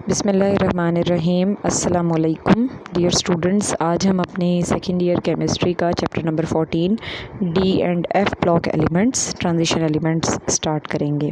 बिस्मिल्लाहिर्रहमानिर्रहीम। अस्सलाम वालेकुम डियर स्टूडेंट्स। आज हम अपने सेकेंड ईयर केमिस्ट्री का chapter number 14 D and f block elements transition elements start करेंगे।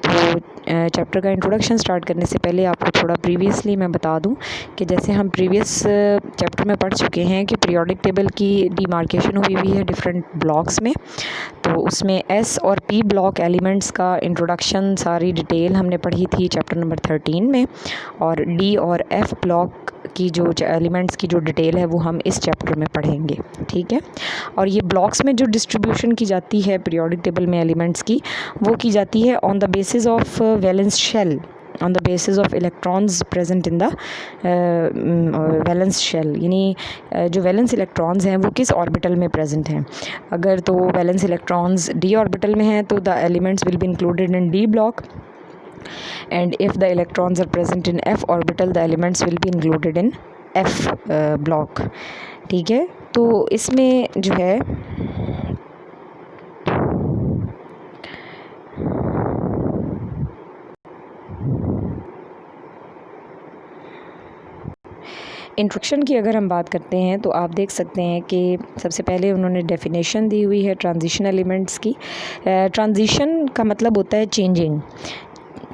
तो चैप्टर का इंट्रोडक्शन स्टार्ट करने से पहले आपको थोड़ा प्रीवियसली मैं बता दूं कि जैसे हम प्रीवियस चैप्टर में पढ़ चुके हैं कि पीरियोडिक टेबल की डिमार्केशन हुई हुई है डिफरेंट ब्लॉक्स में। तो उसमें एस और पी ब्लॉक एलिमेंट्स का इंट्रोडक्शन सारी डिटेल हमने पढ़ी थी चैप्टर नंबर 13 में, और डी और एफ ब्लॉक की जो एलिमेंट्स की जो डिटेल है वो हम इस चैप्टर में पढ़ेंगे, ठीक है। और ये ब्लॉक्स में जो डिस्ट्रीब्यूशन की जाती है पीरियोडिक टेबल में एलिमेंट्स की, वो की जाती है on the basis of valence shell, on the basis of electrons present in the valence shell, यानी जो वैलेंस इलेक्ट्रॉन्स हैं वो किस ऑर्बिटल में प्रेजेंट हैं। अगर तो वैलेंस इलेक्ट्रॉन्स डी ऑर्बिटल में हैं तो the elements will be included in D block, and if the electrons are present in f orbital the elements will be included in f block, ठीक है। तो इसमें जो है इंट्रोडक्शन की अगर हम बात करते हैं तो आप देख सकते हैं कि सबसे पहले उन्होंने डेफिनेशन दी हुई है ट्रांजिशन एलिमेंट्स की। ट्रांजिशन का मतलब होता है चेंजिंग,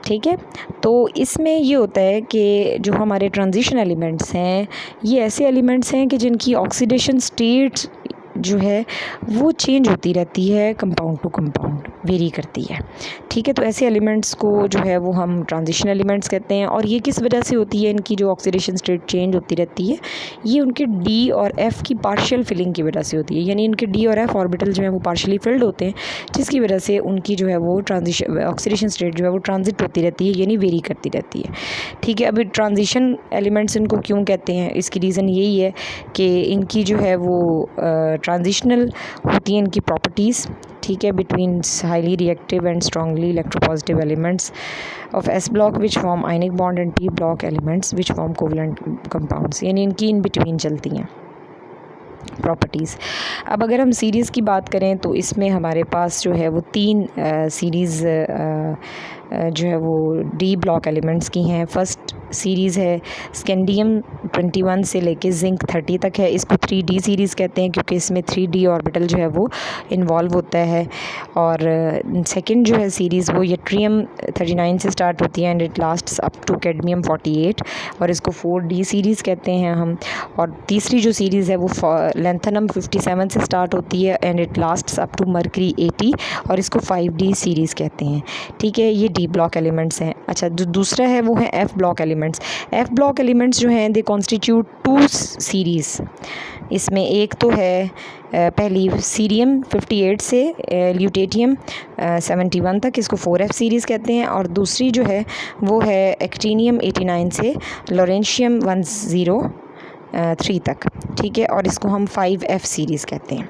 ठीक है। तो इसमें ये होता है कि जो हमारे ट्रांजिशन एलिमेंट्स हैं ये ऐसे एलिमेंट्स हैं कि जिनकी ऑक्सीडेशन स्टेट जो है वो चेंज होती रहती है, कंपाउंड टू कंपाउंड वेरी करती है, ठीक है। तो ऐसे एलिमेंट्स को जो है वो हम ट्रांजिशन एलिमेंट्स कहते हैं। और ये किस वजह से होती है, इनकी जो ऑक्सीडेशन स्टेट चेंज होती रहती है, ये उनके डी और एफ़ की पार्शियल फिलिंग की वजह से होती है। यानी इनके डी और एफ़ ऑर्बिटल जो है वो पार्शियली फिल्ड होते हैं, जिसकी वजह से उनकी जो है वो ट्रांजिशन ऑक्सीडेशन स्टेट जो है वो ट्रांजिट होती रहती है, यानी वेरी करती रहती है, ठीक है। अभी ट्रांजिशन एलिमेंट्स इनको क्यों कहते हैं, इसकी रीज़न यही है कि इनकी जो है वो ट्रांजिशनल होती हैं इनकी प्रॉपर्टीज़, ठीक है, between highly reactive and strongly electropositive elements of S block which form ionic bond and P block elements which form covalent compounds, यानी इनकी इन बिटवीन चलती हैं प्रॉपर्टीज़। अब अगर हम सीरीज़ की बात करें तो इसमें हमारे पास जो है वो तीन सीरीज़ जो है वो डी ब्लॉक एलिमेंट्स की हैं। फर्स्ट सीरीज़ है स्कैंडियम 21 से लेके जिंक 30 तक है। इसको 3D सीरीज़ कहते हैं क्योंकि इसमें 3D ऑर्बिटल जो है वो इन्वॉल्व होता है। और सेकंड जो है सीरीज़ वो यट्रियम 39 से स्टार्ट होती है and it lasts up to cadmium 48, और इसको 4D सीरीज़ कहते हैं हम। और तीसरी जो सीरीज़ है वो लैंथनम 57 से स्टार्ट होती है and it lasts up to mercury 80, और इसको 5D सीरीज़ कहते हैं, ठीक है। ये डी ब्लॉक एलिमेंट्स हैं। अच्छा, जो दूसरा है वो है F block elements. F block elements जो हैं दे कॉन्स्टिट्यूट 2 सीरीज़। इसमें एक तो है पहली सीरियम 58 से ल्यूटेटियम 71 तक, इसको 4F सीरीज़ कहते हैं। और दूसरी जो है वो है एक्टिनियम 89 से लॉरेंशियम 103 तक, ठीक है, और इसको हम 5F सीरीज़ कहते हैं।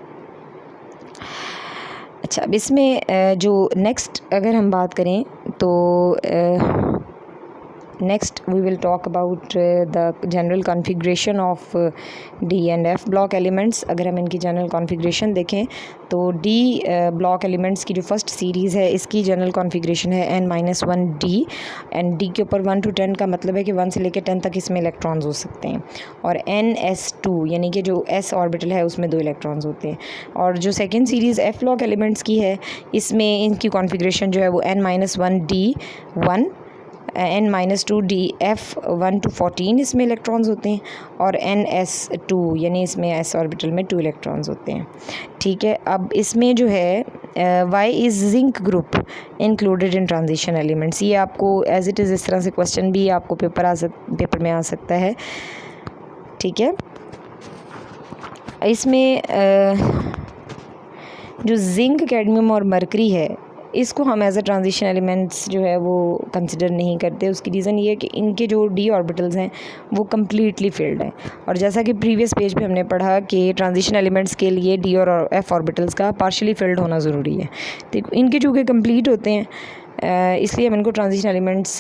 अच्छा, अब इसमें जो नेक्स्ट अगर हम बात करें तो next we will talk about the general configuration of d and f block elements. अगर हम इनकी जनरल कॉन्फ़िगरेशन देखें तो डी ब्लॉक एलिमेंट्स की जो फर्स्ट सीरीज़ है इसकी जनरल कॉन्फ़िगरेशन है n-1d, एंड डी के ऊपर 1 to 10 का मतलब है कि 1 से लेकर 10 तक इसमें इलेक्ट्रॉन्स हो सकते हैं। और ns2 यानी कि जो s ऑर्बिटल है उसमें 2 इलेक्ट्रॉन्स होते हैं। और जो second series F block elements की है इसमें इनकी कॉन्फ़िगरेशन जो है वो n-1d1 n-2d f 1 to 14 इसमें इलेक्ट्रॉन्स होते हैं, और ns2 यानी इसमें s ऑर्बिटल में 2 इलेक्ट्रॉन्स होते हैं, ठीक है। अब इसमें जो है y is zinc group included in transition elements. ये आपको एज इट इज़ इस तरह से क्वेश्चन भी आपको पेपर में आ सकता है, ठीक है। इसमें जो जिंक, कैडमियम और मरकरी है इसको हम एज अ ट्रांजिशन एलिमेंट्स जो है वो कंसिडर नहीं करते। उसकी रीज़न ये है कि इनके जो डी ऑर्बिटल्स हैं वो कम्प्लीटली फिल्ड हैं। और जैसा कि प्रीवियस पेज पे हमने पढ़ा कि ट्रांजिशन एलिमेंट्स के लिए डी और एफ ऑर्बिटल्स का पार्शियली फिल्ड होना ज़रूरी है। तो इनके चूँकि कंप्लीट होते हैं इसलिए हम इनको ट्रांजिशन एलिमेंट्स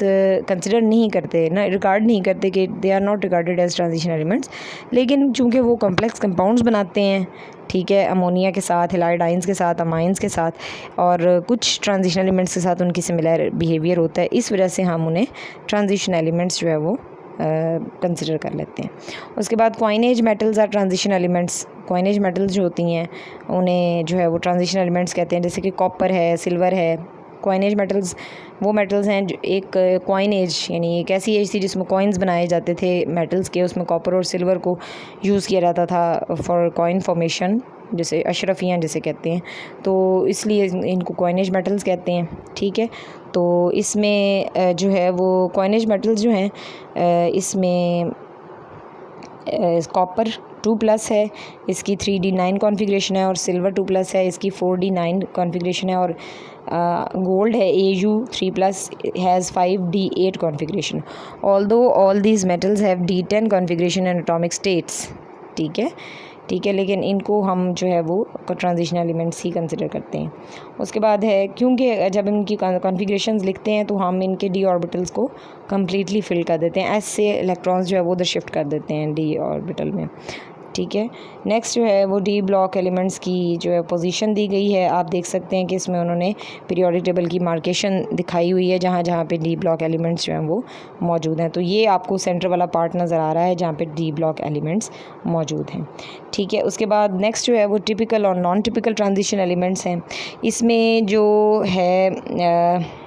कंसिडर नहीं करते, ना रिगार्ड नहीं करते कि they are not regarded as transition elements. लेकिन चूँकि वो कॉम्प्लेक्स कंपाउंड्स बनाते हैं, ठीक है, अमोनिया के साथ, हैलाइड आइंस के साथ, अमाइंस के साथ, और कुछ ट्रांजिशन एलिमेंट्स के साथ उनकी सिमिलर बिहेवियर होता है, इस वजह से हम उन्हें ट्रांजिशन एलिमेंट्स जो है वो कंसिडर कर लेते हैं। उसके बाद coinage metals are transition elements. Coinage metals जो होती हैं उन्हें जो है वो ट्रांजिशन एलिमेंट्स कहते हैं, जैसे कि कॉपर है, सिल्वर है। कॉइनेज मेटल्स वो मेटल्स हैं जो एक कॉइनेज यानी एक ऐसी एज थी जिसमें कॉइन्स बनाए जाते थे मेटल्स के, उसमें कॉपर और सिल्वर को यूज़ किया जाता था फॉर कॉइन फॉर्मेशन, जैसे अशरफियाँ जिसे कहते हैं, तो इसलिए इनको कॉइनेज मेटल्स कहते हैं, ठीक है। तो इसमें जो है वो कॉइनेज मेटल्स जो हैं इसमें कॉपर 2+ है, इसकी 3d9 कॉन्फ़िगरेशन है, और सिल्वर 2+ है, इसकी 4d9 कॉन्फ़िगरेशन है, और गोल्ड है Au 3+ has 5d8 configuration. Although all these metals have d10 configuration and atomic states, ठीक है, लेकिन इनको हम जो है वो ट्रांजिशन एलिमेंट्स ही कंसिडर करते हैं। उसके बाद है, क्योंकि जब इनकी कॉन्फ़िगरेशंस लिखते हैं तो हम इनके डी ऑर्बिटल्स को कम्प्लीटली फिल कर देते हैं, ऐसे इलेक्ट्रॉन्स जो है वो उधर शिफ्ट कर देते हैं डी ऑर्बिटल में, ठीक है। नेक्स्ट जो है वो डी ब्लॉक एलिमेंट्स की जो है पोजीशन दी गई है। आप देख सकते हैं कि इसमें उन्होंने पीरियोडिक टेबल की मार्केशन दिखाई हुई है जहाँ जहाँ पे डी ब्लॉक एलिमेंट्स जो हैं वो मौजूद हैं। तो ये आपको सेंटर वाला पार्ट नज़र आ रहा है जहाँ पे डी ब्लॉक एलिमेंट्स मौजूद हैं, ठीक है। उसके बाद नेक्स्ट जो है वो टिपिकल और नॉन टिपिकल ट्रांजिशन एलिमेंट्स हैं। इसमें जो है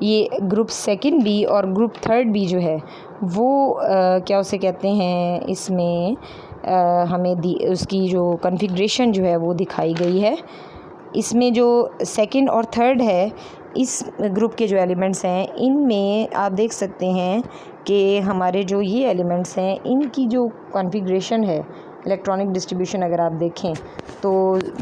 ये ग्रुप सेकंड बी और ग्रुप थर्ड बी जो है वो क्या उसे कहते हैं, इसमें हमें उसकी जो कॉन्फ़िगरेशन जो है वो दिखाई गई है। इसमें जो सेकंड और थर्ड है, इस ग्रुप के जो एलिमेंट्स हैं इनमें आप देख सकते हैं कि हमारे जो ये एलिमेंट्स हैं इनकी जो कॉन्फ़िगरेशन है, इलेक्ट्रॉनिक डिस्ट्रीब्यूशन अगर आप देखें तो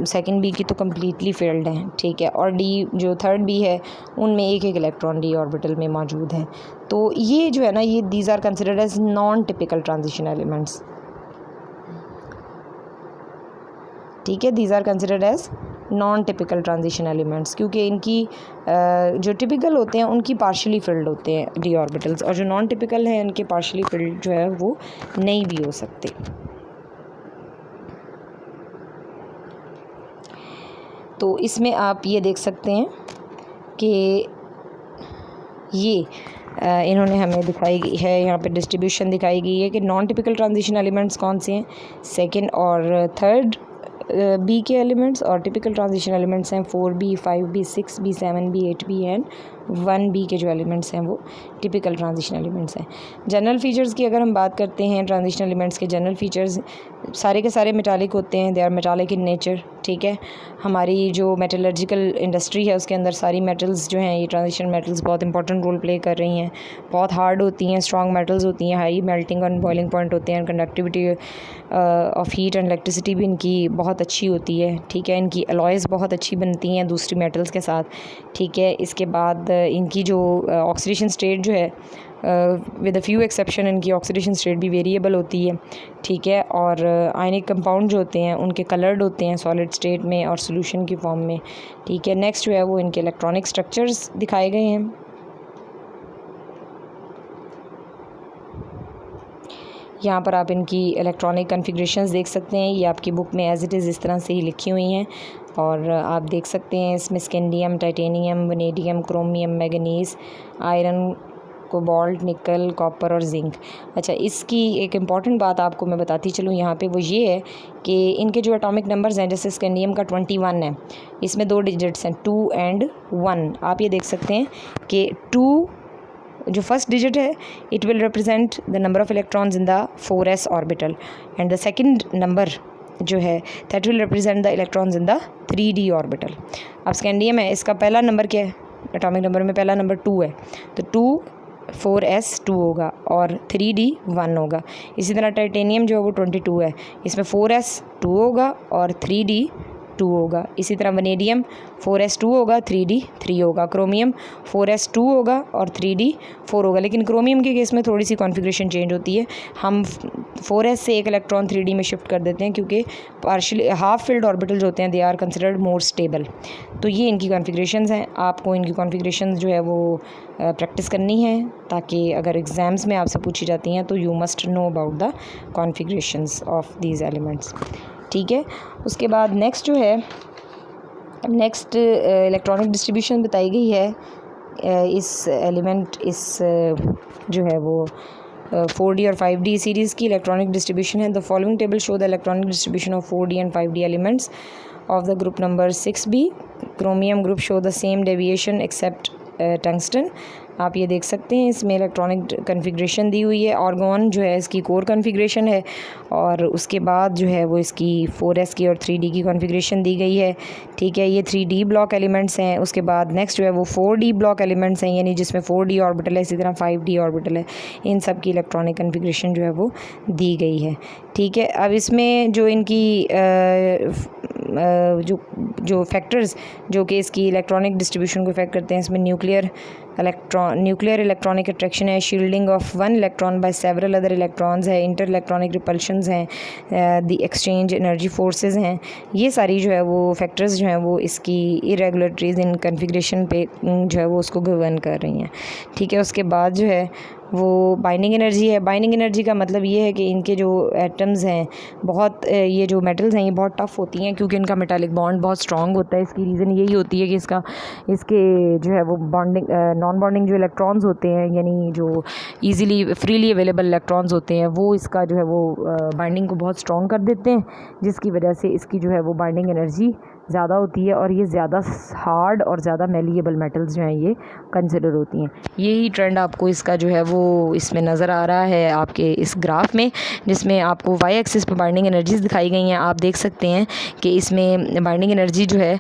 सेकंड बी की तो कम्प्लीटली फिल्ड है, ठीक है, और डी जो थर्ड बी है उनमें एक एक इलेक्ट्रॉन डी ऑर्बिटल में मौजूद है। तो ये जो है ना, ये these are considered as non typical transition elements, ठीक है, these are considered as non typical transition elements, क्योंकि इनकी जो टिपिकल होते हैं उनकी पार्शियली फिल्ड होते हैं डी ऑर्बिटल्स, और जो नॉन टिपिकल हैं उनके पार्शियली फिल्ड जो है वो नहीं भी हो सकते। तो इसमें आप ये देख सकते हैं कि ये इन्होंने हमें दिखाई गई है, यहाँ पे डिस्ट्रीब्यूशन दिखाई गई है कि नॉन टिपिकल ट्रांजिशन एलिमेंट्स कौन से हैं, सेकंड और थर्ड बी के एलिमेंट्स, और टिपिकल ट्रांजिशन एलिमेंट्स हैं 4b 5b 6b 7b 8b and 1b के जो एलिमेंट्स हैं वो टिपिकल ट्रांजिशन एलिमेंट्स हैं। जनरल फीचर्स की अगर हम बात करते हैं, ट्रांजिशन एलिमेंट्स के जनरल फीचर्स सारे के सारे मेटालिक होते हैं, they are metallic in nature, ठीक है। हमारी जो मेटलर्जिकल इंडस्ट्री है उसके अंदर सारी मेटल्स जो हैं, ये ट्रांजिशन मेटल्स बहुत इंपॉर्टेंट रोल प्ले कर रही हैं, बहुत हार्ड होती हैं, स्ट्रॉन्ग मेटल्स होती हैं, हाई मेल्टिंग और बॉइलिंग पॉइंट होते हैं, conductivity of heat and electricity भी इनकी बहुत अच्छी होती है, ठीक है। इनकी अलॉयज़ बहुत अच्छी बनती हैं दूसरी मेटल्स के साथ, ठीक है। इसके बाद इनकी जो ऑक्सीडेशन स्टेट जो है विद अ फ्यू एक्सेप्शन इनकी ऑक्सीडेशन स्टेट भी वेरिएबल होती है, ठीक है। और आयनिक कंपाउंड जो होते हैं उनके कलर्ड होते हैं सॉलिड स्टेट में और सॉल्यूशन की फॉर्म में, ठीक है। नेक्स्ट जो है वो इनके इलेक्ट्रॉनिक स्ट्रक्चर्स दिखाए गए हैं। यहाँ पर आप इनकी इलेक्ट्रॉनिक कॉन्फ़िगरेशंस देख सकते हैं, ये आपकी बुक में एज़ इट इज़ इस तरह से ही लिखी हुई हैं, और आप देख सकते हैं इसमें scandium, titanium, vanadium, chromium, manganese, iron, cobalt, निकल, कॉपर और जिंक। अच्छा, इसकी एक इम्पॉर्टेंट बात आपको मैं बताती चलूँ यहाँ पे, वो ये है कि इनके जो एटॉमिक नंबर्स हैं, जैसे स्कैंडियम का 21 है, इसमें 2 डिजिट्स हैं 2 and 1। आप ये देख सकते हैं कि 2 जो फर्स्ट डिजिट है it will represent the number of electrons in the 4s orbital, and the second number जो है that will represent the electrons in the 3d orbital. अब स्कैंडियम है, इसका पहला नंबर क्या है, एटॉमिक नंबर में पहला नंबर 2 है, तो 2 4s 2 होगा और 3d 1 होगा। इसी तरह टाइटेनियम जो है वो 22 है, इसमें 4s 2 होगा और 3d 2 होगा। इसी तरह वनेडियम 4s2 होगा, 3d3 होगा। क्रोमियम 4s2 होगा और 3d4 होगा। लेकिन क्रोमियम के केस में थोड़ी सी कॉन्फ़िगरेशन चेंज होती है, हम 4s से एक इलेक्ट्रॉन 3d में शिफ्ट कर देते हैं क्योंकि पार्शियली हाफ फिल्ड ऑर्बिटल्स होते हैं, they are considered more stable. तो ये इनकी कॉन्फ़िगरेशंस हैं। आपको इनकी कॉन्फ़िगरेशंस जो है वो प्रैक्टिस करनी है, ताकि अगर एग्ज़ाम्स में आपसे पूछी जाती हैं तो you must know about the configurations of these elements. ठीक है, उसके बाद नेक्स्ट जो है, नेक्स्ट इलेक्ट्रॉनिक डिस्ट्रीब्यूशन बताई गई है इस एलिमेंट, इस जो है वो 4d और 5d सीरीज़ की इलेक्ट्रॉनिक डिस्ट्रीब्यूशन है। The following table show the electronic distribution of 4d and 5d elements of the group number 6b। Chromium group show the same deviation except tungsten. आप ये देख सकते हैं, इसमें इलेक्ट्रॉनिक कन्फिग्रेशन दी हुई है। ऑर्गोन जो है इसकी कोर कन्फिग्रेशन है, और उसके बाद जो है वो इसकी 4s की और 3d की कॉन्फ़िगरेशन दी गई है। ठीक है, ये 3d ब्लॉक एलिमेंट्स हैं। उसके बाद नेक्स्ट जो है वो 4d ब्लॉक एलिमेंट्स हैं, यानी जिसमें 4d ऑर्बिटल है, इसी तरह 5d ऑर्बिटल है। इन सब की इलेक्ट्रॉनिक कन्फिग्रेशन जो है वो दी गई है। ठीक है, अब इसमें जो इनकी जो फैक्टर्स जो कि इसकी इलेक्ट्रॉनिक डिस्ट्रीब्यूशन को इफेक्ट करते हैं, इसमें न्यूक्लियर इलेक्ट्रॉनिक अट्रैक्शन है, shielding of one electron by several other electrons है, इंटर इलेक्ट्रॉनिक रिपल्शंस हैं, द एक्सचेंज एनर्जी फोर्सेस हैं। ये सारी जो है वो फैक्टर्स जो हैं वो इसकी इरेगुलरिटीज़ इन कन्फिग्रेशन पे जो है वो उसको गवर्न कर रही हैं। ठीक है, उसके बाद जो है वो बाइंडिंग एनर्जी है। बाइंडिंग एनर्जी का मतलब ये है कि इनके जो एटम्स हैं बहुत ये जो मेटल्स हैं ये बहुत टफ़ होती हैं, क्योंकि इनका मेटालिक बॉन्ड बहुत स्ट्रॉन्ग होता है। इसकी रीज़न यही होती है कि इसके जो है वो बॉन्डिंग नॉन बॉन्डिंग जो इलेक्ट्रॉन्स होते हैं, यानी जो ईज़िली फ्रीली अवेलेबल इलेक्ट्रॉन्स होते हैं, वो इसका जो है वो बाइंडिंग को बहुत स्ट्रॉन्ग कर देते हैं, जिसकी वजह से इसकी जो है वो बाइंडिंग एनर्जी ज़्यादा होती है, और ये ज़्यादा हार्ड और ज़्यादा मेलिएबल मेटल्स जो हैं ये कंसिडर होती हैं। यही ट्रेंड आपको इसका जो है वो इसमें नज़र आ रहा है आपके इस ग्राफ में, जिसमें आपको वाई एक्सिस पर बाइंडिंग एनर्जीज़ दिखाई गई हैं। आप देख सकते हैं कि इसमें बाइंडिंग एनर्जी जो है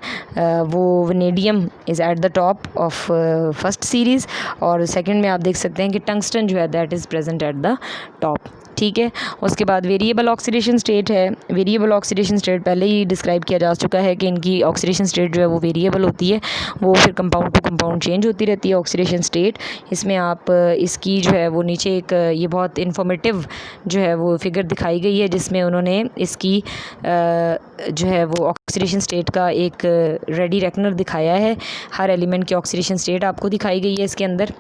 वो vanadium is at the top of first series, और सेकंड में आप देख सकते हैं कि टंगस्टन जो है that is present at the top. ठीक है, उसके बाद वेरिएबल ऑक्सीडेशन स्टेट है। वेरिएबल ऑक्सीडेशन स्टेट पहले ही डिस्क्राइब किया जा चुका है कि इनकी ऑक्सीडेशन स्टेट जो है वो वेरिएबल होती है, वो फिर कंपाउंड टू कंपाउंड चेंज होती रहती है ऑक्सीडेशन स्टेट। इसमें आप इसकी जो है वो नीचे एक ये बहुत इन्फॉर्मेटिव जो है वो फिगर दिखाई गई है, जिसमें उन्होंने इसकी जो है वो ऑक्सीडेशन स्टेट का एक रेडी रेकनर दिखाया है। हर एलिमेंट की ऑक्सीडेशन स्टेट आपको दिखाई गई है इसके अंदर।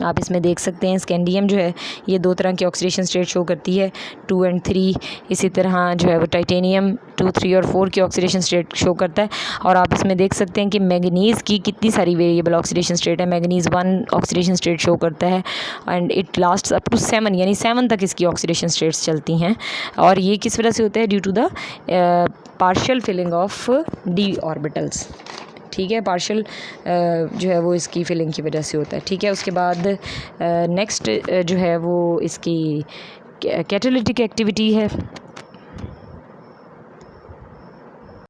आप इसमें देख सकते हैं स्कैंडियम जो है ये 2 तरह की ऑक्सीडेशन स्टेट शो करती है, 2 और 3। इसी तरह जो है वो टाइटेनियम 2, 3 और 4 की ऑक्सीडेशन स्टेट शो करता है। और आप इसमें देख सकते हैं कि मैग्नीज़ की कितनी सारी वेरिएबल ऑक्सीडेशन स्टेट है। मैग्नीज़ 1 ऑक्सीडेशन स्टेट शो करता है, and it lasts up to 7, यानी 7 तक इसकी ऑक्सीडेशन स्टेट्स चलती हैं। और ये किस वजह से होता है? Due to the partial filling of d orbitals. ठीक है, पार्शियल जो है वो इसकी फिलिंग की वजह से होता है। ठीक है, उसके बाद नेक्स्ट जो है वो इसकी कैटालिटिक एक्टिविटी है।